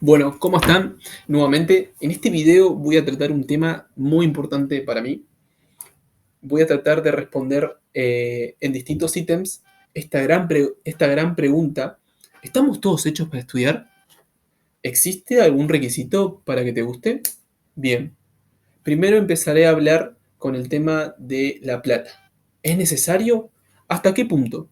Bueno, ¿cómo están? Nuevamente, en este video voy a tratar un tema muy importante para mí. Voy a tratar de responder en distintos ítems esta gran pregunta. ¿Estamos todos hechos para estudiar? ¿Existe algún requisito para que te guste? Bien, primero empezaré a hablar con el tema de la plata. ¿Es necesario? ¿Hasta qué punto?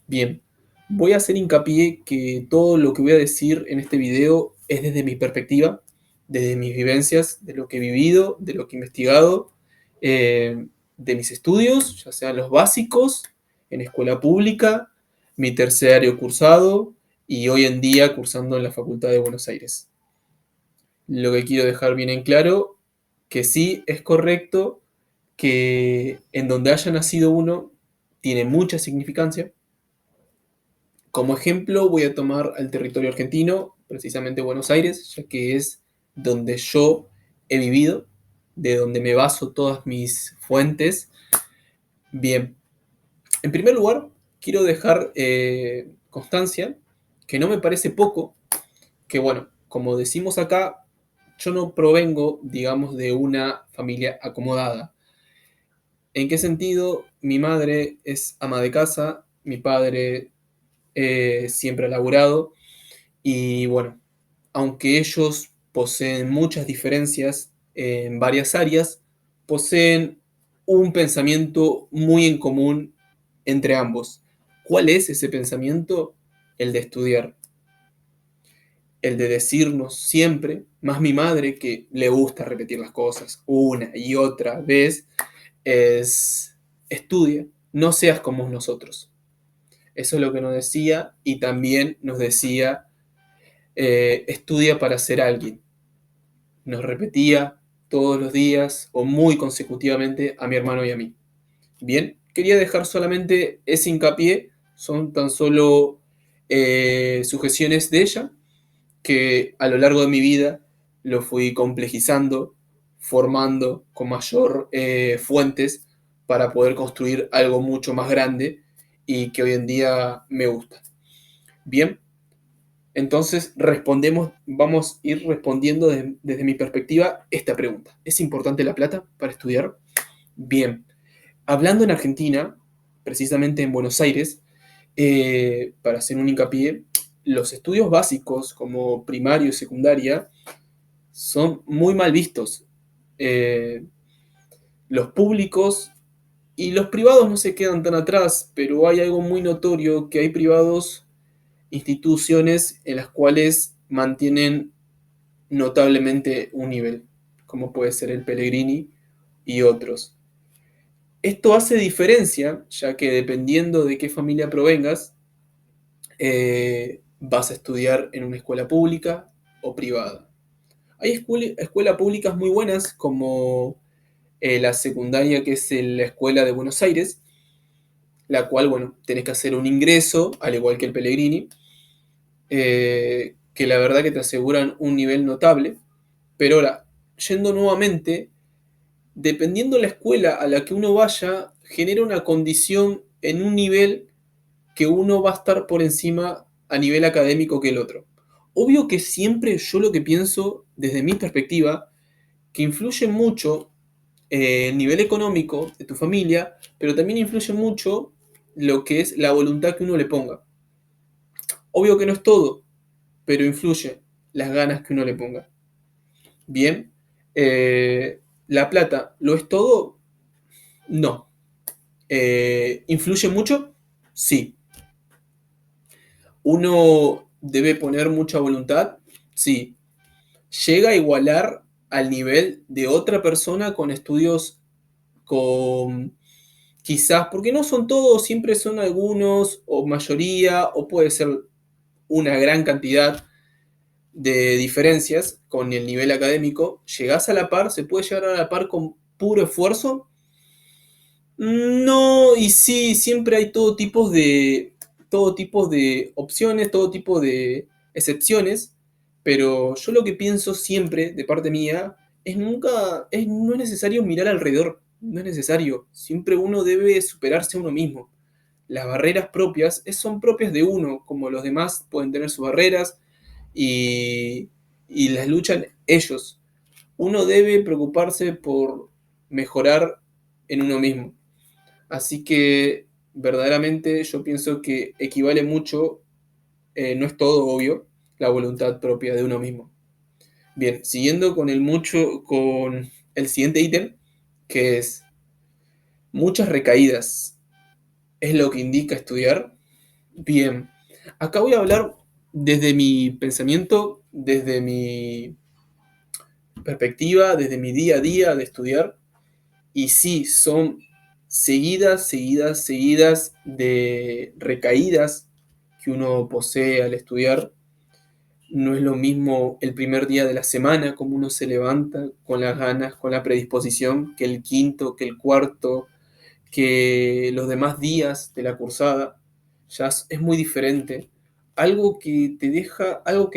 Bien, voy a hacer hincapié que todo lo que voy a decir en este video es desde mi perspectiva, desde mis vivencias, de lo que he vivido, de lo que he investigado, de mis estudios, ya sean los básicos, en escuela pública, mi terciario cursado y hoy en día cursando en la Facultad de Buenos Aires. Lo que quiero dejar bien en claro, que sí es correcto que en donde haya nacido uno tiene mucha significancia. Como ejemplo voy a tomar al territorio argentino, precisamente Buenos Aires, ya que es donde yo he vivido, de donde me baso todas mis fuentes. Bien, en primer lugar, quiero dejar constancia que no me parece poco, que bueno, como decimos acá, yo no provengo, digamos, de una familia acomodada. ¿En qué sentido? Mi madre es ama de casa, mi padre siempre ha laburado. Y bueno, aunque ellos poseen muchas diferencias en varias áreas, poseen un pensamiento muy en común entre ambos. ¿Cuál es ese pensamiento? El de estudiar, el de decirnos siempre, más mi madre que le gusta repetir las cosas una y otra vez, es estudia, no seas como nosotros. Eso es lo que nos decía y también nos decía estudia para ser alguien. Nos repetía todos los días o muy consecutivamente a mi hermano y a mí. Bien, quería dejar solamente ese hincapié, son tan solo sugestiones de ella que a lo largo de mi vida lo fui complejizando, formando con mayor fuentes para poder construir algo mucho más grande y que hoy en día me gusta. Bien, entonces vamos a ir respondiendo desde mi perspectiva esta pregunta. ¿Es importante la plata para estudiar? Bien, hablando en Argentina, precisamente en Buenos Aires, para hacer un hincapié, los estudios básicos como primario y secundaria son muy mal vistos. Eh, los públicos y los privados no se quedan tan atrás, pero hay algo muy notorio que hay privados, instituciones en las cuales mantienen notablemente un nivel, como puede ser el Pellegrini y otros. Esto hace diferencia, ya que dependiendo de qué familia provengas, vas a estudiar en una escuela pública o privada. Hay escuelas públicas muy buenas, como la secundaria, que es la Escuela de Buenos Aires, la cual, bueno, tenés que hacer un ingreso, al igual que el Pellegrini, que la verdad que te aseguran un nivel notable. Pero ahora, yendo nuevamente, dependiendo de la escuela a la que uno vaya, genera una condición en un nivel que uno va a estar por encima a nivel académico que el otro. Obvio que siempre yo lo que pienso, desde mi perspectiva, que influye mucho el nivel económico de tu familia, pero también influye mucho lo que es la voluntad que uno le ponga. Obvio que no es todo, pero influye las ganas que uno le ponga. Bien, la plata, ¿lo es todo? No. ¿Influye mucho? Sí. ¿Uno debe poner mucha voluntad? Sí. ¿Llega a igualar al nivel de otra persona con estudios con quizás, porque no son todos, siempre son algunos, o mayoría, o puede ser una gran cantidad de diferencias con el nivel académico? ¿Llegás a la par? ¿Se puede llegar a la par con puro esfuerzo? No, y sí, siempre hay todo tipo de opciones, todo tipo de excepciones, pero yo lo que pienso siempre, de parte mía, es no es necesario mirar alrededor, no es necesario. Siempre uno debe superarse a uno mismo. Las barreras propias son propias de uno, como los demás pueden tener sus barreras, y y las luchan ellos. Uno debe preocuparse por mejorar en uno mismo. Así que verdaderamente yo pienso que equivale mucho, no es todo obvio, la voluntad propia de uno mismo. Bien, siguiendo con el siguiente ítem, que es muchas recaídas. ¿Es lo que indica estudiar? Bien, acá voy a hablar desde mi pensamiento, desde mi perspectiva, desde mi día a día de estudiar. Y sí, son seguidas de recaídas que uno posee al estudiar. No es lo mismo el primer día de la semana, como uno se levanta con las ganas, con la predisposición, que el quinto, que el cuarto, que los demás días de la cursada. Ya es muy diferente. Algo que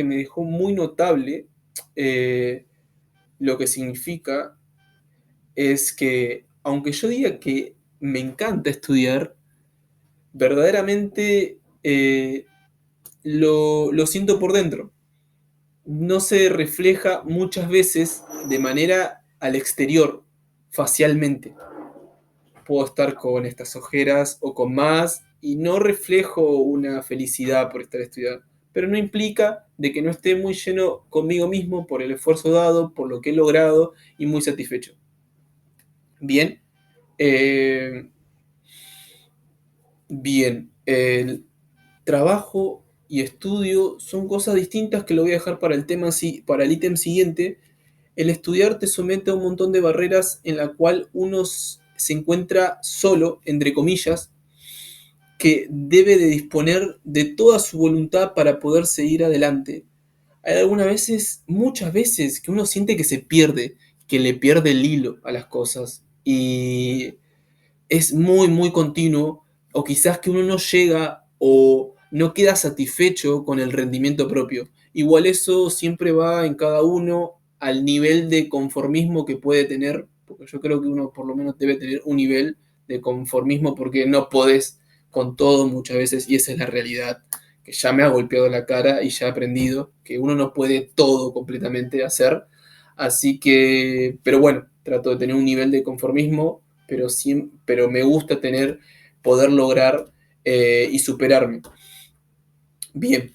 me dejó muy notable, eh, lo que significa es que, aunque yo diga que me encanta estudiar, verdaderamente lo siento por dentro. No se refleja muchas veces de manera al exterior, facialmente. Puedo estar con estas ojeras o con más y no reflejo una felicidad por estar estudiando, pero no implica de que no esté muy lleno conmigo mismo por el esfuerzo dado, por lo que he logrado y muy satisfecho. Bien, eh, bien, el trabajo y estudio son cosas distintas que lo voy a dejar para el tema, para el ítem siguiente. El estudiar te somete a un montón de barreras en la cual uno se encuentra solo, entre comillas, que debe de disponer de toda su voluntad para poder seguir adelante. Hay algunas veces, muchas veces, que uno siente que se pierde, que le pierde el hilo a las cosas. Y es muy continuo, o quizás que uno no llega o no queda satisfecho con el rendimiento propio. Igual eso siempre va en cada uno al nivel de conformismo que puede tener, porque yo creo que uno por lo menos debe tener un nivel de conformismo porque no podés con todo muchas veces, y esa es la realidad, que ya me ha golpeado la cara y ya he aprendido que uno no puede todo completamente hacer. Así que, pero bueno, trato de tener un nivel de conformismo, pero me gusta poder lograr y superarme. Bien,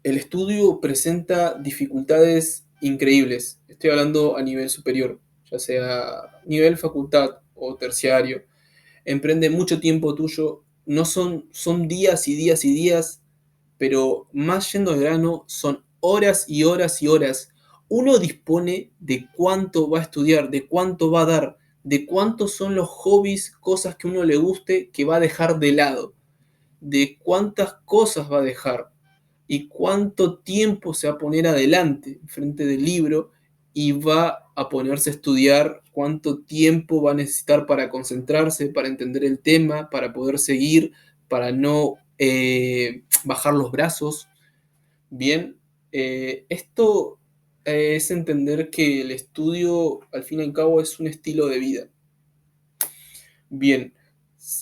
el estudio presenta dificultades increíbles. Estoy hablando a nivel superior, ya sea nivel facultad o terciario. Emprende mucho tiempo tuyo. No son días y días y días, pero más yendo al grano, son horas y horas y horas. Uno dispone de cuánto va a estudiar, de cuánto va a dar, de cuántos son los hobbies, cosas que uno le guste, que va a dejar de lado, de cuántas cosas va a dejar y cuánto tiempo se va a poner adelante frente del libro y va a ponerse a estudiar, cuánto tiempo va a necesitar para concentrarse, para entender el tema, para poder seguir, para no bajar los brazos. Bien, esto es entender que el estudio, al fin y al cabo, es un estilo de vida. Bien,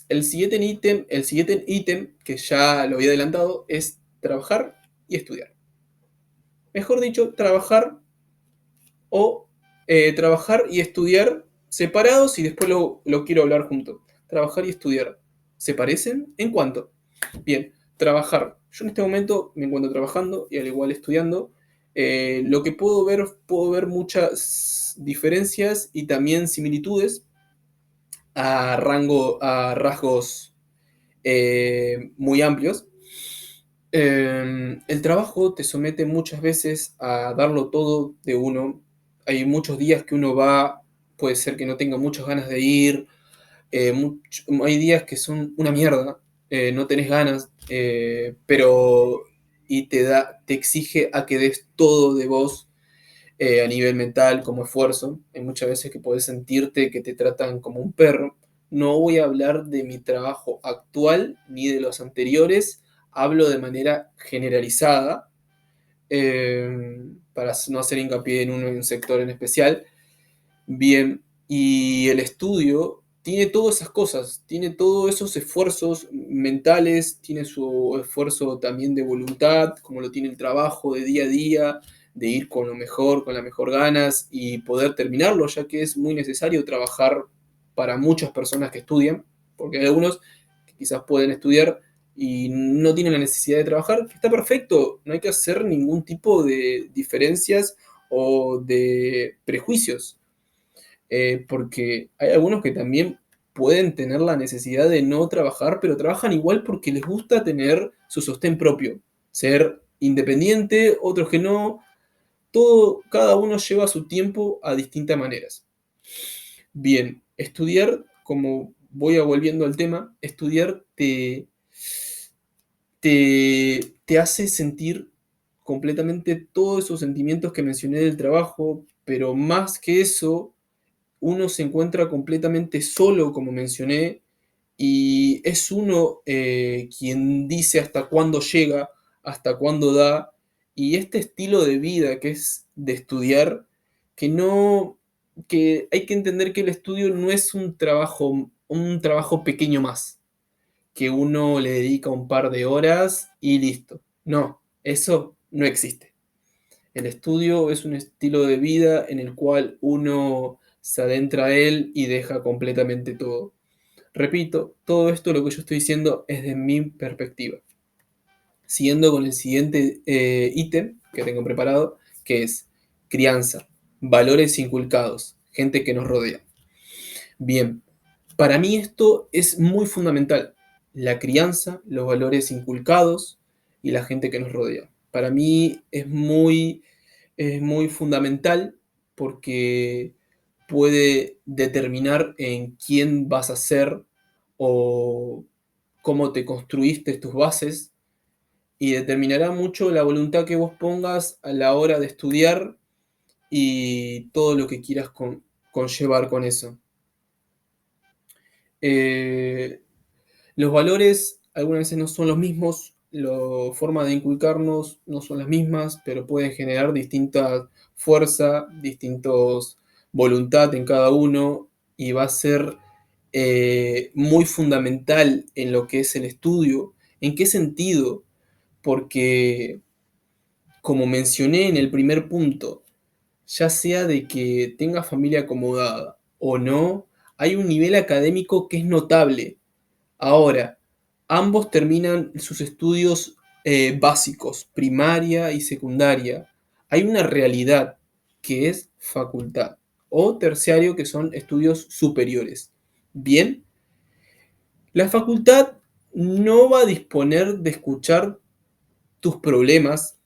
el siguiente ítem, que ya lo había adelantado, es trabajar y estudiar. Mejor dicho, trabajar y estudiar separados y después lo quiero hablar junto. Trabajar y estudiar. ¿Se parecen? ¿En cuánto? Bien, trabajar. Yo en este momento me encuentro trabajando y al igual estudiando. Lo que puedo ver muchas diferencias y también similitudes a rasgos muy amplios. El trabajo te somete muchas veces a darlo todo de uno. Hay muchos días que uno va, puede ser que no tenga muchas ganas de ir, hay días que son una mierda, no tenés ganas, pero y te exige a que des todo de vos a nivel mental como esfuerzo. Hay muchas veces que podés sentirte que te tratan como un perro. No voy a hablar de mi trabajo actual ni de los anteriores, hablo de manera generalizada, para no hacer hincapié en un sector en especial. Bien, y el estudio tiene todas esas cosas, tiene todos esos esfuerzos mentales, tiene su esfuerzo también de voluntad, como lo tiene el trabajo de día a día, de ir con lo mejor, con las mejor ganas y poder terminarlo, ya que es muy necesario trabajar para muchas personas que estudian, porque hay algunos que quizás pueden estudiar y no tienen la necesidad de trabajar, está perfecto, no hay que hacer ningún tipo de diferencias o de prejuicios, porque hay algunos que también pueden tener la necesidad de no trabajar, pero trabajan igual porque les gusta tener su sostén propio, ser independiente, otros que no, todo, cada uno lleva su tiempo a distintas maneras. Bien, estudiar, como voy a volviendo al tema, estudiar te hace sentir completamente todos esos sentimientos que mencioné del trabajo, pero más que eso, uno se encuentra completamente solo, como mencioné, y es uno quien dice hasta cuándo llega, hasta cuándo da, y este estilo de vida que es de estudiar, que no, que hay que entender que el estudio no es un trabajo pequeño más, que uno le dedica un par de horas y listo. No, eso no existe. El estudio es un estilo de vida en el cual uno se adentra a él y deja completamente todo. Repito, todo esto lo que yo estoy diciendo es de mi perspectiva. Siguiendo con el siguiente ítem que tengo preparado, que es crianza, valores inculcados, gente que nos rodea. Bien, para mí esto es muy fundamental. La crianza, los valores inculcados y la gente que nos rodea. Para mí es muy fundamental porque puede determinar en quién vas a ser o cómo te construiste tus bases y determinará mucho la voluntad que vos pongas a la hora de estudiar y todo lo que quieras conllevar con eso. Eh, los valores algunas veces no son los mismos, la forma de inculcarnos no son las mismas, pero pueden generar distinta fuerza, distintos voluntad en cada uno y va a ser muy fundamental en lo que es el estudio. ¿En qué sentido? Porque, como mencioné en el primer punto, ya sea de que tenga familia acomodada o no, hay un nivel académico que es notable. Ahora, ambos terminan sus estudios básicos, primaria y secundaria. Hay una realidad que es facultad o terciario que son estudios superiores. Bien, la facultad no va a disponer de escuchar tus problemas,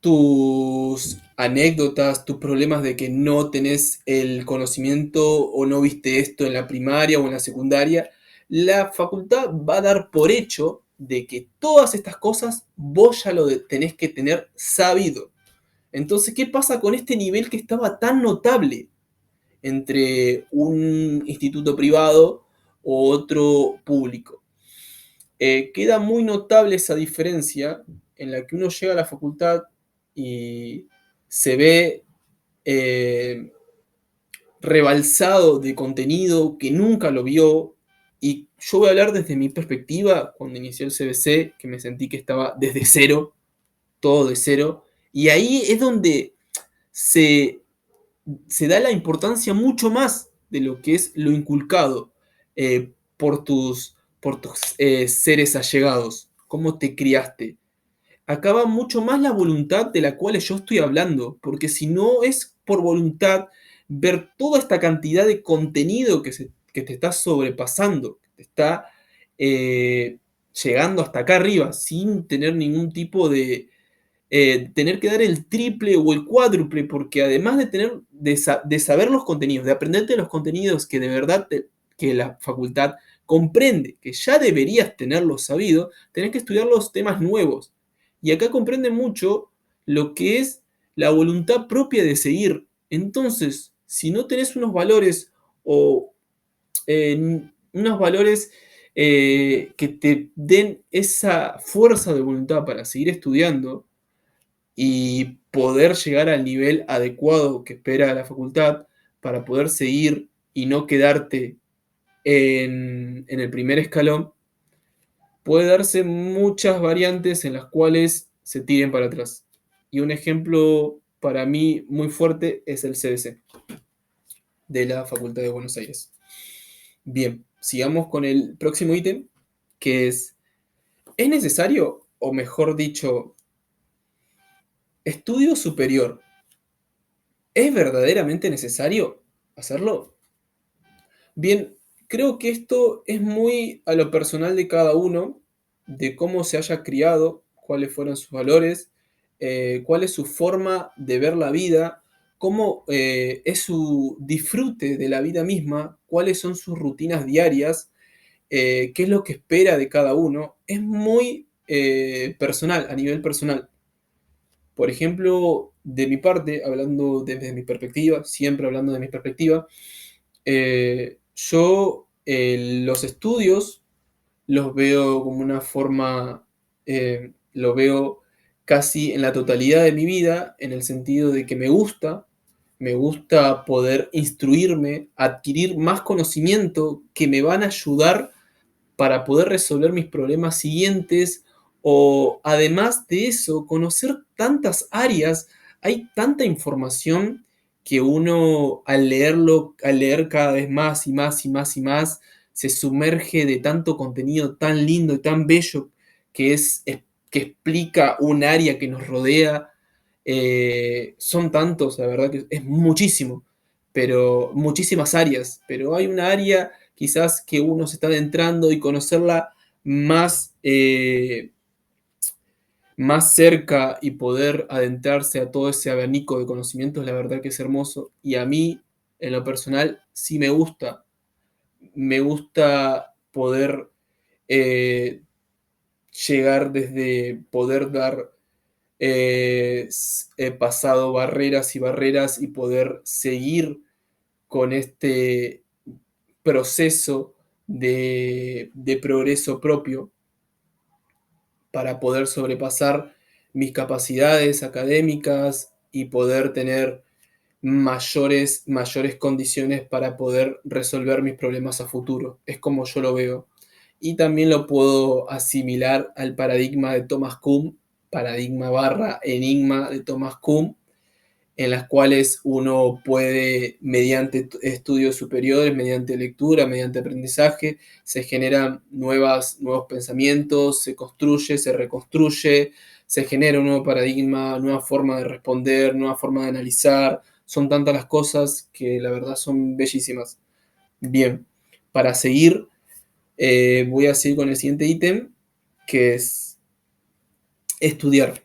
tus anécdotas, tus problemas de que no tenés el conocimiento o no viste esto en la primaria o en la secundaria. La facultad va a dar por hecho de que todas estas cosas vos ya lo tenés que tener sabido. Entonces, ¿qué pasa con este nivel que estaba tan notable entre un instituto privado o otro público? Queda muy notable esa diferencia en la que uno llega a la facultad y se ve eh, rebalsado de contenido que nunca lo vio. Y yo voy a hablar desde mi perspectiva, cuando inicié el CBC, que me sentí que estaba desde cero, todo de cero. Y ahí es donde se, se da la importancia mucho más de lo que es lo inculcado por tus seres allegados, cómo te criaste. Acaba mucho más la voluntad de la cual yo estoy hablando, porque si no es por voluntad, ver toda esta cantidad de contenido que te está sobrepasando, que te está eh, llegando hasta acá arriba, sin tener ningún tipo de, tener que dar el triple o el cuádruple, porque además de tener, de saber los contenidos, de aprenderte los contenidos que de verdad que la facultad comprende, que ya deberías tenerlos sabido, tenés que estudiar los temas nuevos. Y acá comprende mucho lo que es la voluntad propia de seguir. Entonces, si no tenés unos valores o unos valores que te den esa fuerza de voluntad para seguir estudiando, y poder llegar al nivel adecuado que espera la facultad para poder seguir y no quedarte en el primer escalón, puede darse muchas variantes en las cuales se tiren para atrás. Y un ejemplo para mí muy fuerte es el CBC de la Facultad de Buenos Aires. Bien, sigamos con el próximo ítem, que ¿es necesario, o mejor dicho, estudio superior? ¿Es verdaderamente necesario hacerlo? Bien, creo que esto es muy a lo personal de cada uno, de cómo se haya criado, cuáles fueron sus valores, cuál es su forma de ver la vida, cómo es su disfrute de la vida misma, cuáles son sus rutinas diarias, qué es lo que espera de cada uno. Es muy personal, a nivel personal. Por ejemplo, de mi parte, hablando desde mi perspectiva, siempre hablando de mi perspectiva, yo los estudios los veo como una forma, lo veo casi en la totalidad de mi vida, en el sentido de que me gusta poder instruirme, adquirir más conocimiento que me van a ayudar para poder resolver mis problemas siguientes o además de eso, conocer tantas áreas, hay tanta información que uno al leerlo, al leer cada vez más y más y más y más, se sumerge de tanto contenido tan lindo y tan bello que que explica un área que nos rodea. Son tantos, la verdad que es muchísimo, pero muchísimas áreas, pero hay una área quizás que uno se está adentrando y conocerla más, más cerca y poder adentrarse a todo ese abanico de conocimientos, la verdad que es hermoso. Y a mí, en lo personal, sí me gusta. Me gusta poder eh, llegar desde poder dar pasado barreras y barreras y poder seguir con este proceso de progreso propio para poder sobrepasar mis capacidades académicas y poder tener mayores condiciones para poder resolver mis problemas a futuro. Es como yo lo veo. Y también lo puedo asimilar al paradigma de Thomas Kuhn, paradigma barra enigma de Thomas Kuhn, en las cuales uno puede, mediante estudios superiores, mediante lectura, mediante aprendizaje, se generan nuevos pensamientos, se construye, se reconstruye, se genera un nuevo paradigma, nueva forma de responder, nueva forma de analizar. Son tantas las cosas que la verdad son bellísimas. Bien, para seguir, voy a seguir con el siguiente ítem, que es estudiar.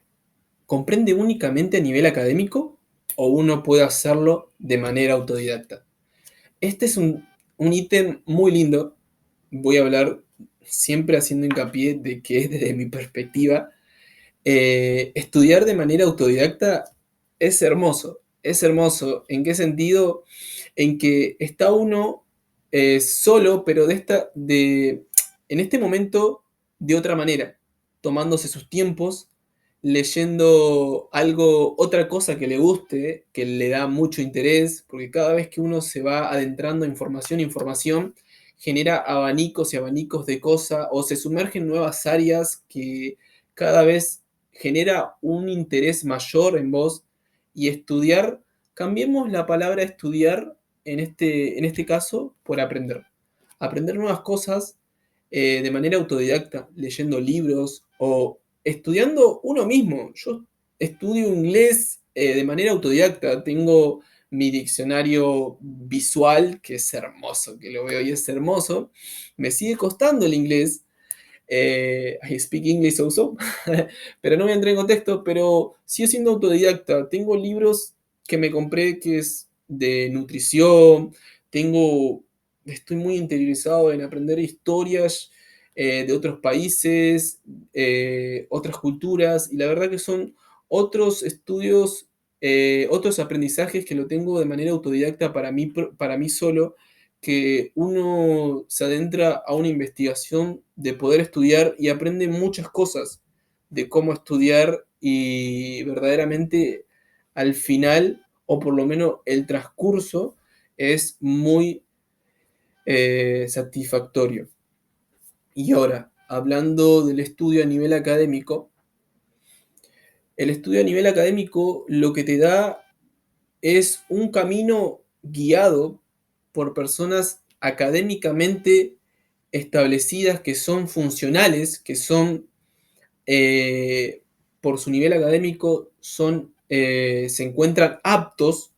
¿Comprende únicamente a nivel académico o uno puede hacerlo de manera autodidacta? Este es un ítem muy lindo. Voy a hablar siempre haciendo hincapié de que es desde mi perspectiva. Estudiar de manera autodidacta es hermoso. Es hermoso. ¿En qué sentido? En que está uno solo, pero en este momento de otra manera, tomándose sus tiempos, leyendo algo, otra cosa que le guste, que le da mucho interés, porque cada vez que uno se va adentrando en información, genera abanicos y abanicos de cosas o se sumerge en nuevas áreas que cada vez genera un interés mayor en vos y estudiar, cambiemos la palabra estudiar en este caso por aprender. Aprender nuevas cosas de manera autodidacta, leyendo libros o estudiando uno mismo. Yo estudio inglés de manera autodidacta, tengo mi diccionario visual, que es hermoso, que lo veo y es hermoso. Me sigue costando el inglés, I speak English also, pero no voy a entrar en contexto, pero sigo siendo autodidacta. Tengo libros que me compré que es de nutrición, estoy muy interiorizado en aprender historias de otros países, otras culturas, y la verdad que son otros estudios, otros aprendizajes que lo tengo de manera autodidacta para mí solo, que uno se adentra a una investigación de poder estudiar y aprende muchas cosas de cómo estudiar y verdaderamente al final, o por lo menos el transcurso, es muy satisfactorio. Y ahora, hablando del estudio a nivel académico, El estudio a nivel académico lo que te da es un camino guiado por personas académicamente establecidas, que son funcionales, que son, eh, por su nivel académico, se encuentran aptos,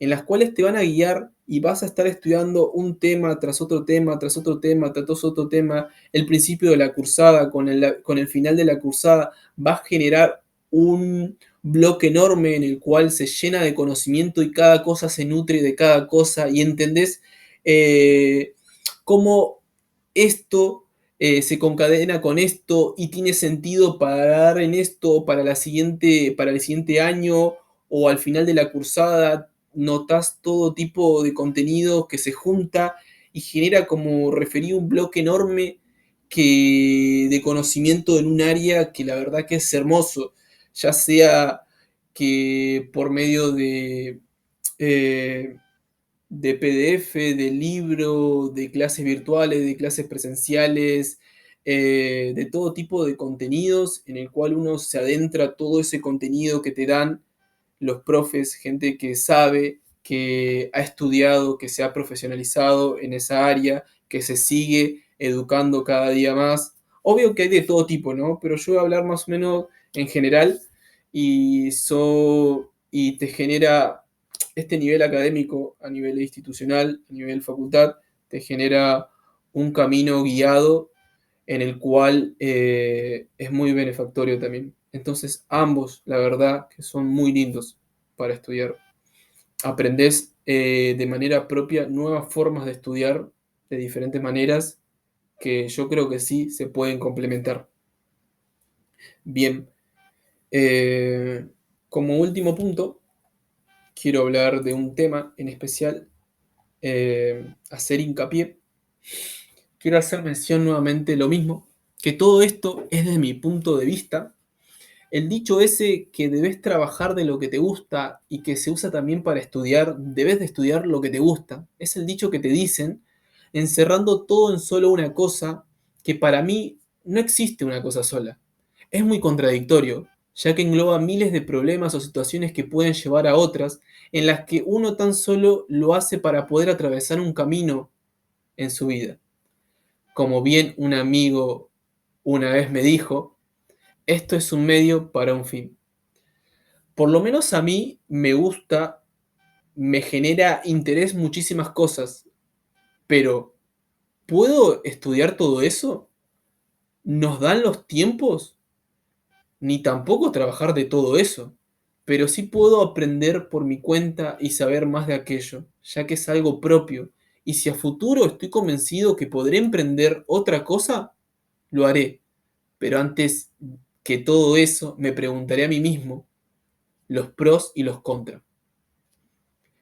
en las cuales te van a guiar y vas a estar estudiando un tema tras otro tema, tras otro tema, tras otro tema. El principio de la cursada con el final de la cursada va a generar un bloque enorme en el cual se llena de conocimiento y cada cosa se nutre de cada cosa y entendés eh, cómo esto se concadena con esto y tiene sentido para dar en esto para el siguiente año o al final de la cursada. Notas todo tipo de contenido que se junta y genera como referido un bloque enorme de conocimiento en un área que la verdad que es hermoso, ya sea que por medio eh, de PDF, de libro, de clases virtuales, de clases presenciales, de todo tipo de contenidos en el cual uno se adentra todo ese contenido que te dan los profes, gente que sabe, que ha estudiado, que se ha profesionalizado en esa área, que se sigue educando cada día más. Obvio que hay de todo tipo, ¿no? Pero yo voy a hablar más o menos en general y te genera este nivel académico a nivel institucional, a nivel facultad, te genera un camino guiado en el cual es muy benefactorio también. Entonces, ambos, la verdad, que son muy lindos para estudiar. Aprendés de manera propia nuevas formas de estudiar de diferentes maneras que yo creo que sí se pueden complementar. Bien, eh, como último punto, quiero hablar de un tema en especial, hacer hincapié. Quiero hacer mención nuevamente lo mismo, que todo esto es desde mi punto de vista. El dicho ese que debes trabajar de lo que te gusta y que se usa también para estudiar, debes de estudiar lo que te gusta, es el dicho que te dicen, encerrando todo en solo una cosa, que para mí no existe una cosa sola. Es muy contradictorio, ya que engloba miles de problemas o situaciones que pueden llevar a otras, en las que uno tan solo lo hace para poder atravesar un camino en su vida. Como bien un amigo una vez me dijo, esto es un medio para un fin. Por lo menos a mí me gusta, me genera interés muchísimas cosas, pero ¿puedo estudiar todo eso? ¿Nos dan los tiempos? Ni tampoco trabajar de todo eso, pero sí puedo aprender por mi cuenta y saber más de aquello, ya que es algo propio, y si a futuro estoy convencido que podré emprender otra cosa, lo haré, pero antes que todo eso me preguntaré a mí mismo los pros y los contras,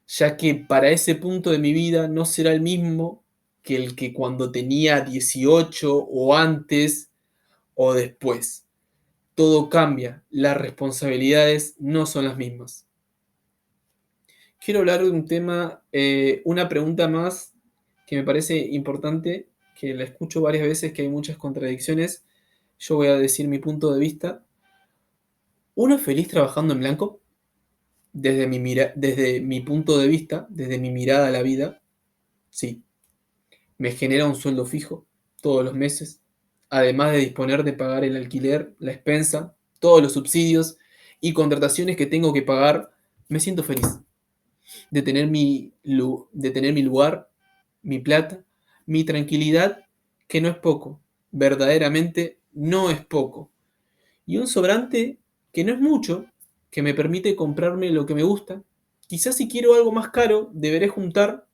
ya que para ese punto de mi vida no será el mismo que el que cuando tenía 18 o antes o después. Todo cambia, las responsabilidades no son las mismas. Quiero hablar de un tema, una pregunta más que me parece importante, que la escucho varias veces, que hay muchas contradicciones. Yo voy a decir mi punto de vista. ¿Uno es feliz trabajando en blanco? Desde mi punto de vista, desde mi mirada a la vida, sí. Me genera un sueldo fijo todos los meses, además de disponer de pagar el alquiler, la expensa, todos los subsidios y contrataciones que tengo que pagar. Me siento feliz de tener mi lugar, mi plata, mi tranquilidad, que no es poco, verdaderamente no es poco. Y un sobrante que no es mucho, que me permite comprarme lo que me gusta. Quizás si quiero algo más caro, deberé juntar.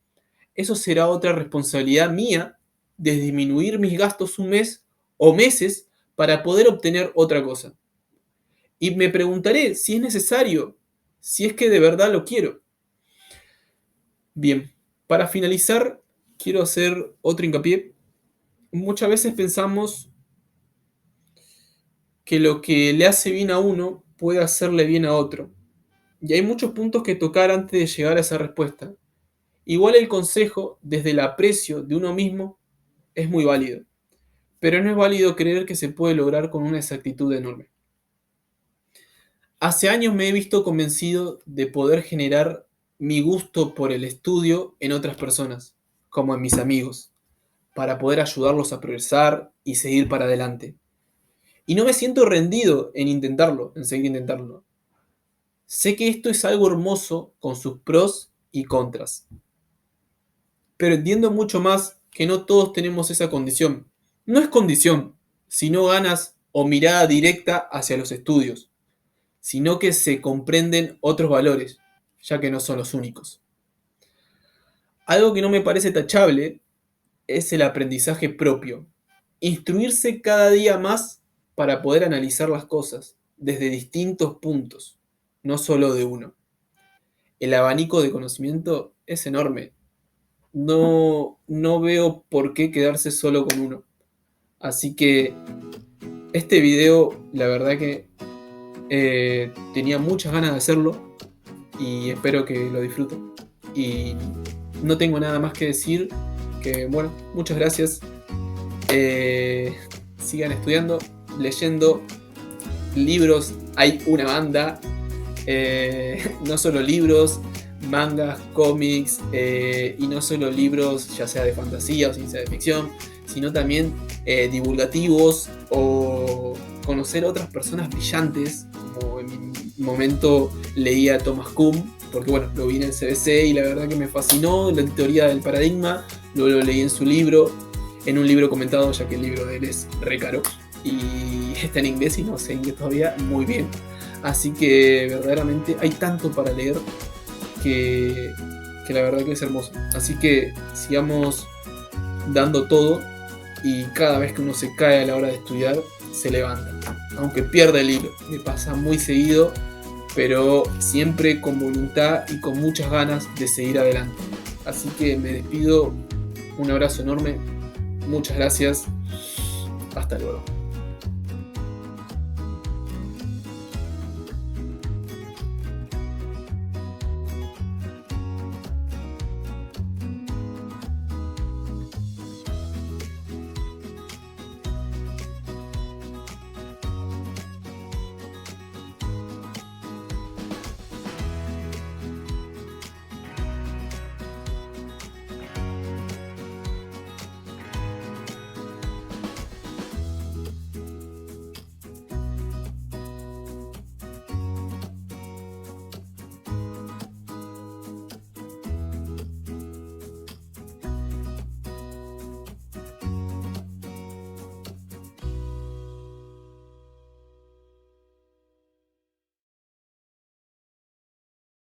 Eso será otra responsabilidad mía de disminuir mis gastos un mes o meses para poder obtener otra cosa. Y me preguntaré si es necesario, si es que de verdad lo quiero. Bien, para finalizar, quiero hacer otro hincapié. Muchas veces pensamos que lo que le hace bien a uno puede hacerle bien a otro. Y hay muchos puntos que tocar antes de llegar a esa respuesta. Igual el consejo, desde el aprecio de uno mismo, es muy válido. Pero no es válido creer que se puede lograr con una exactitud enorme. Hace años me he visto convencido de poder generar mi gusto por el estudio en otras personas, como en mis amigos, para poder ayudarlos a progresar y seguir para adelante. Y no me siento rendido en intentarlo, en seguir intentándolo. Sé que esto es algo hermoso con sus pros y contras, pero entiendo mucho más que no todos tenemos esa condición. No es condición, sino ganas o mirada directa hacia los estudios, sino que se comprenden otros valores, ya que no son los únicos. Algo que no me parece tachable es el aprendizaje propio. Instruirse cada día más para poder analizar las cosas desde distintos puntos, no solo de uno. El abanico de conocimiento es enorme. No veo por qué quedarse solo con uno. Así que este video, la verdad que tenía muchas ganas de hacerlo y espero que lo disfruten. Y no tengo nada más que decir que, bueno, muchas gracias. Sigan estudiando, leyendo libros. Hay una banda, no solo libros, mangas, cómics, y no solo libros ya sea de fantasía o ciencia de ficción, sino también divulgativos o conocer a otras personas brillantes, como en mi momento leía a Thomas Kuhn, porque bueno, lo vi en el CBC y la verdad que me fascinó la teoría del paradigma, luego lo leí en su libro, en un libro comentado, ya que el libro de él es re caro y está en inglés y no sé inglés todavía muy bien. Así que verdaderamente hay tanto para leer que la verdad que es hermoso. Así que sigamos dando todo y cada vez que uno se cae a la hora de estudiar, se levanta. Aunque pierda el hilo, me pasa muy seguido, pero siempre con voluntad y con muchas ganas de seguir adelante. Así que me despido, un abrazo enorme, muchas gracias, hasta luego.